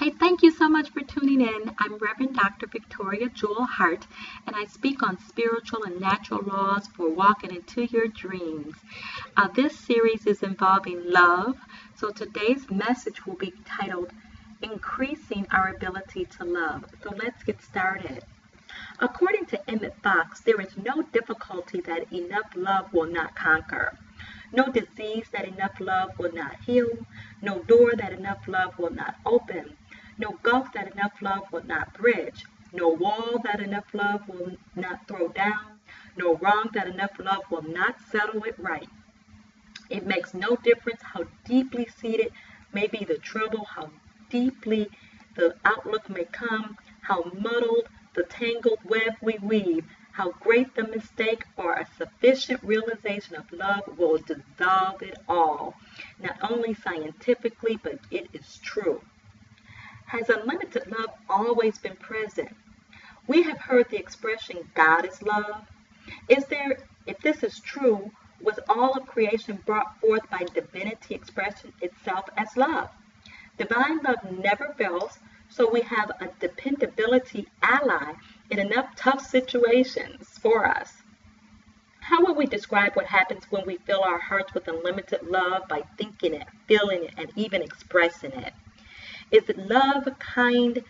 I thank you so much for tuning in. I'm Reverend Dr. Victoria Jewel Hart, and I speak on spiritual and natural laws for walking into your dreams. This series is involving love, so today's message will be titled Increasing Our Ability to Love. So let's get started. According to Emmett Fox, there is no difficulty that enough love will not conquer. No disease that enough love will not heal. No door that enough love will not open. No gulf that enough love will not bridge. No wall that enough love will not throw down. No wrong that enough love will not settle it right. It makes no difference how deeply seated may be the trouble, how deeply the outlook may come, how muddled the tangled web we weave, how great the mistake, or a sufficient realization of love will dissolve it all. Not only scientifically, but it is true. Has unlimited love always been present? We have heard the expression, God is love. If this is true, was all of creation brought forth by divinity expressing itself as love? Divine love never fails, so we have a dependability ally in enough tough situations for us. How would we describe what happens when we fill our hearts with unlimited love by thinking it, feeling it, and even expressing it? Is it love, kind,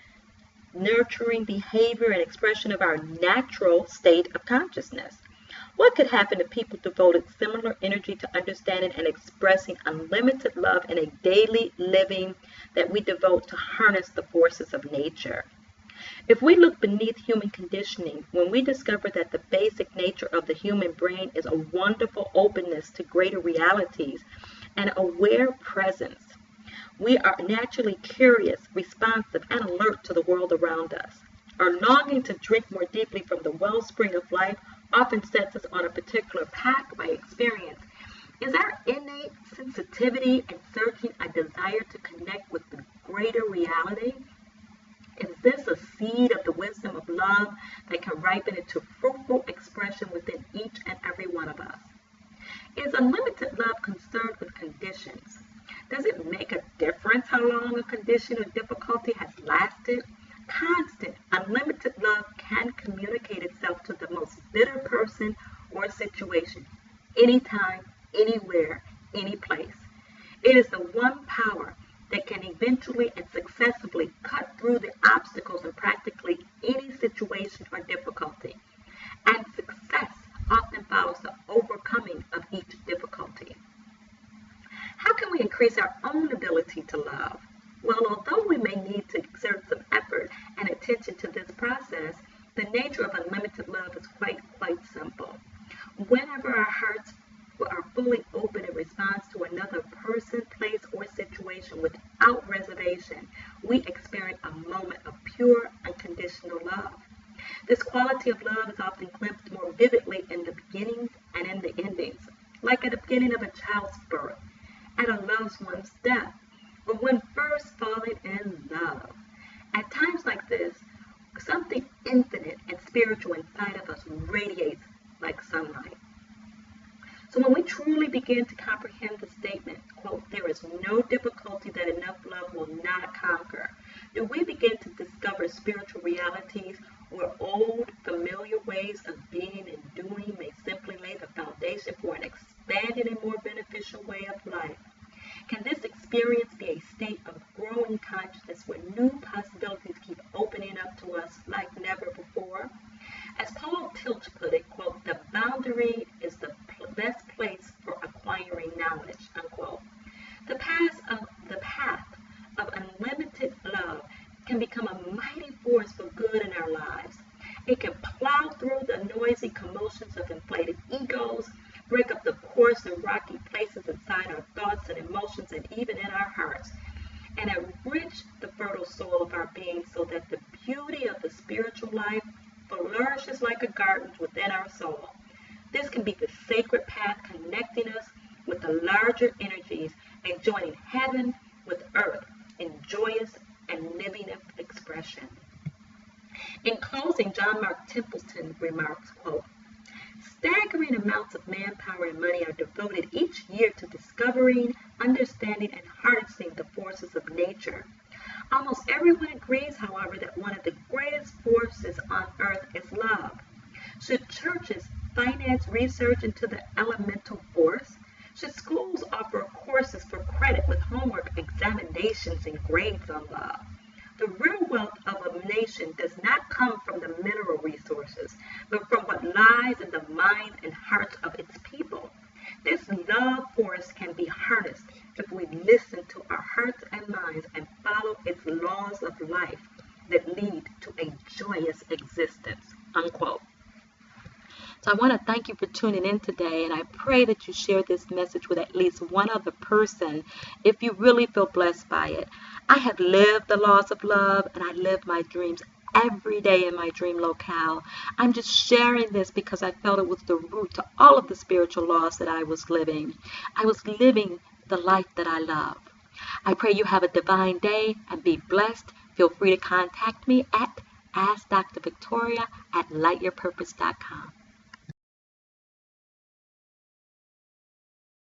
nurturing behavior and expression of our natural state of consciousness? What could happen if people devoted similar energy to understanding and expressing unlimited love in a daily living that we devote to harness the forces of nature? If we look beneath human conditioning, when we discover that the basic nature of the human brain is a wonderful openness to greater realities and aware presence, we are naturally curious, responsive, and alert to the world around us. Our longing to drink more deeply from the wellspring of life often sets us on a particular pathway experience. Is our innate sensitivity and searching a desire to connect with the greater reality? Is this a seed of the wisdom of love that can ripen into fruitful expression within each and every one of us? Is unlimited love concerned with conditions? Does it make a difference how long a condition or difficulty has lasted? Constant, unlimited love can communicate itself to the most bitter person or situation, anytime, anywhere, any place. It is the one power that can eventually and successfully cut through the obstacles in practically any situation or difficulty. And success often follows the overcoming of each difficulty. How can we increase our own ability to love? Well, although we may need to exert some effort and attention to this process, the nature of unlimited love is quite simple. Whenever our hearts are fully open in response to another person, place, or situation without reservation, we experience a moment of pure, unconditional love. This quality of love is often glimpsed more vividly in the beginnings and in the endings, like at the beginning of a child's birth, at a loved one's death, or when first falling in love. At times like this, something infinite and spiritual inside of us radiates like sunlight. So when we truly begin to comprehend the statement, quote, there is no difficulty that enough love will not conquer, do we begin to discover spiritual realities where old, familiar ways of being and doing may simply lay the foundation for an expanded and more beneficial way of life? Can this experience be a state of growing consciousness where new possibilities keep opening up to us like never before? As Paul Tillich put it, quote, the boundary is the best place for acquiring knowledge, unquote. The path of unlimited love can become a mighty force for good in our lives. It can plow through the noisy commotions of inflated egos, break up the coarse and rocky places inside our thoughts and emotions and even in our hearts, and enrich the fertile soil of our being so that the beauty of the spiritual life flourishes like a garden within our soul. This can be the sacred path connecting us with the larger energies and joining heaven with earth in joyous and living expression. In closing, John Mark Templeton remarks, quote, staggering amounts of manpower and money are devoted each year to discovering, understanding, and harnessing the forces of nature. Almost everyone agrees, however, that one of the greatest forces on earth is love. Should churches finance research into the elemental force? Should schools offer courses for credit with homework, examinations, and grades on love? The real wealth of a nation does not come from the mineral resources, but from what lies in the minds and hearts of its people. This love force can be harnessed if we listen to our hearts and minds and follow its laws of life that lead to a joyous existence. Unquote. So I want to thank you for tuning in today, and I pray that you share this message with at least one other person if you really feel blessed by it. I have lived the laws of love, and I live my dreams every day in my dream locale. I'm just sharing this because I felt it was the root to all of the spiritual laws that I was living. I was living the life that I love. I pray you have a divine day and be blessed. Feel free to contact me at AskDrVictoria@lightyourpurpose.com.